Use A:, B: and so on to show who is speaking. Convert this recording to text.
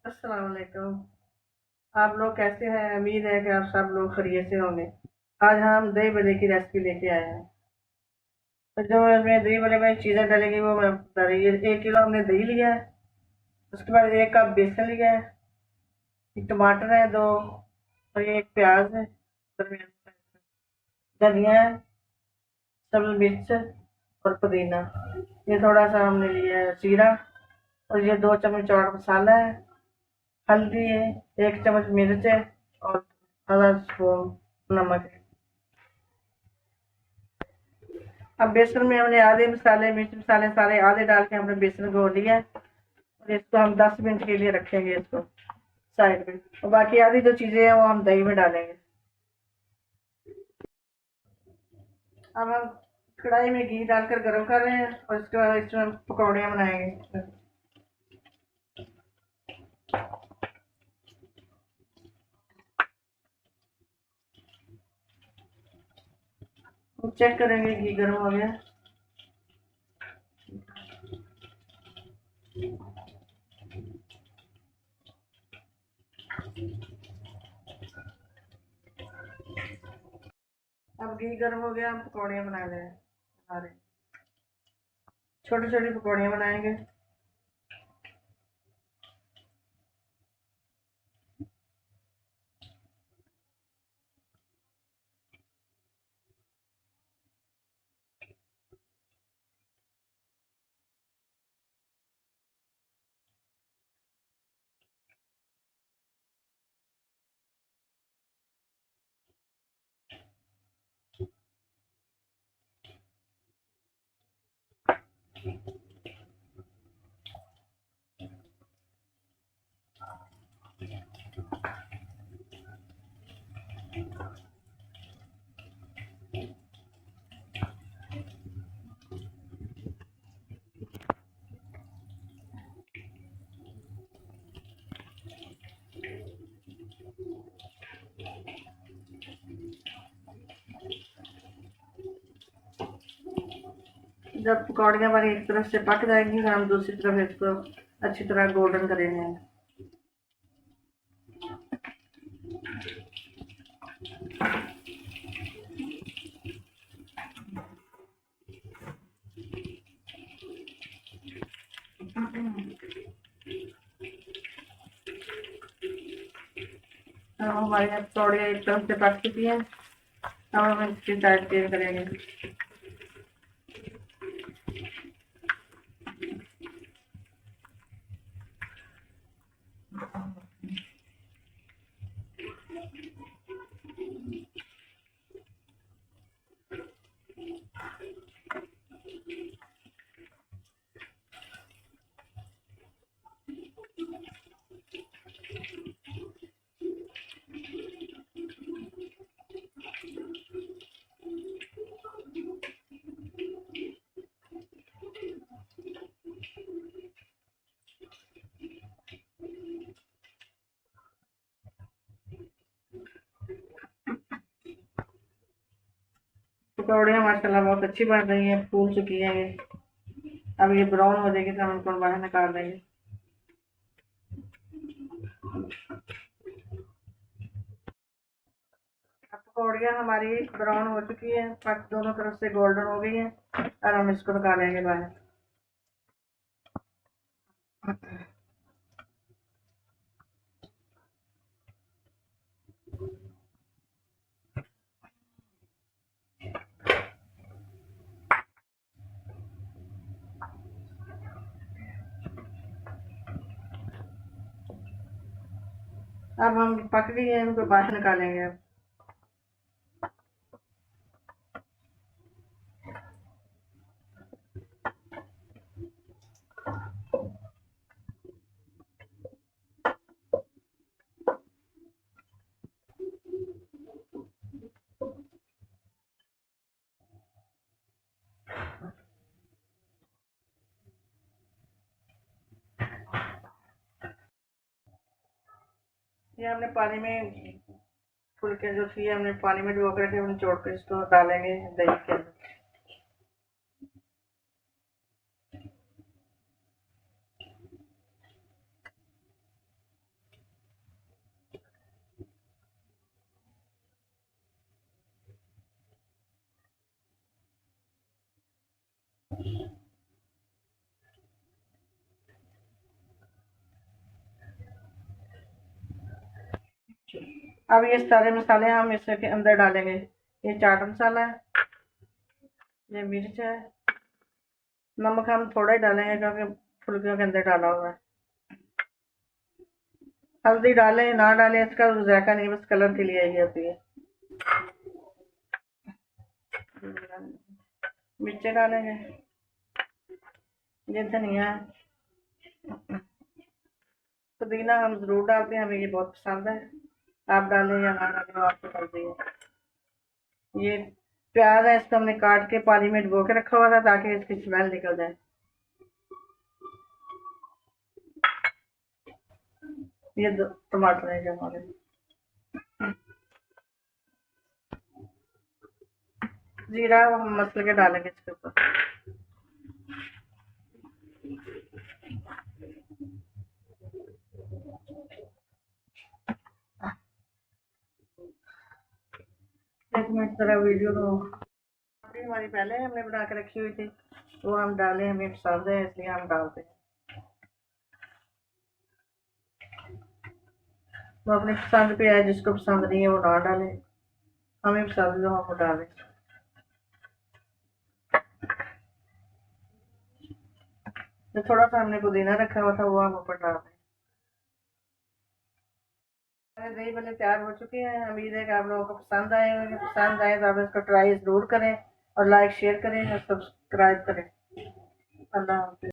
A: अस्सलाम वालेकुम। आप लोग कैसे हैं? उम्मीद है कि आप सब लोग खैरियत से होंगे। आज हम दही बड़े की रेसिपी लेके आए हैं। तो जो इसमें दही बड़े में चीज़ें डलेंगी वो मैं बता रही हूँ। 1 किलो हमने दही लिया है। उसके बाद 1 कप बेसन लिया है। एक टमाटर है 2 और ये एक प्याज है दरमियानी साइज का। धनिया है, सब्ज मिर्च और पुदीना। ये थोड़ा सा हमने लिया है जीरा और ये 2 चम्मच चाट मसाला है। हल्दी है, 1 चम्मच मिर्च है और आधा स्पून नमक है। अब बेसन में हमने आधे मसाले मिर्च मसाले सारे आधे डाल के हमने बेसन घोल लिया है और इसको हम 10 मिनट के लिए रखेंगे इसको साइड में। और बाकी आधी जो चीजें हैं वो हम दही में डालेंगे। अब हम कढ़ाई में घी डालकर गर्म कर रहे हैं और इसके बाद इसमें हम पकौड़ियाँ बनाएंगे। हम चेक करेंगे घी गर्म हो गया। अब घी गर्म हो गया, हम पकौड़ियाँ बना रहे हैं। हमारे छोटी छोटी पकौड़ियाँ बनाएंगे। जब पकौड़ियाँ हमारी एक तरफ से पक जाएंगी तो हम दूसरी तरफ इसको अच्छी तरह गोल्डन करेंगे। अब हमारे यहाँ पकौड़ियाँ एक तरफ से पक चुकी हैं। अब हम इसकी साइड चेंज करेंगे। पकौड़ियाँ माशाल्लाह बहुत अच्छी बन रही हैं, फूल चुकी हैं ये। अब ये ब्राउन हो जाएगी तो हम इनको बाहर निकाल देंगे। अब पकौड़ियाँ हमारी ब्राउन हो चुकी हैं, पक दोनों तरफ से गोल्डन हो गई हैं और हम इसको निकालेंगे बाहर। अब हम पक गई हैं, इनको बाहर निकालेंगे। अब ये हमने पानी में फुलके जो थी हमने पानी में डुबो कर रखे, हम निचोड़ कर इसको डालेंगे दही के अंदर। अब ये सारे मसाले हम इसके अंदर डालेंगे। ये चाट मसाला है, ये मिर्च है, नमक हम थोड़ा ही डालेंगे क्योंकि फुल्कियों के अंदर डाला हुआ है। हल्दी डालें ना डालें इसका जायका नहीं, बस कलर के लिए ही होती है। मिर्चें डालेंगे, ये धनिया, पुदीना हम जरूर डालते हैं, हमें ये बहुत पसंद है। आप डालें या ना डालें, आपको मर्जी है। ये प्याज है, इसको हमने काट के पानी में डुबो के रखा हुआ था ताकि इसकी स्मेल निकल जाए। ये टमाटर है जो हमारे, जीरा हम मसल के डालेंगे इसके ऊपर। एक मिनट जरा वीडियो तो हमारी पहले हमने बना के रखी हुई थी, वो हम डालें, हमें पसंद है इसलिए हम डालते हैं। वो अपनी पसंद पे है, जिसको पसंद नहीं है वो ना डाले, हमें पसंद है हम डालें। जो थोड़ा सा हमने पुदीना रखा हुआ था वो हम ऊपर डाल दें। हमारे दही भल्ले तैयार हो चुके हैं। उम्मीद है कि आप लोगों को पसंद आए होंगे। पसंद आए तो आप इसको ट्राई जरूर करें और लाइक शेयर करें और सब्सक्राइब करें। अल्लाह हाफिज़।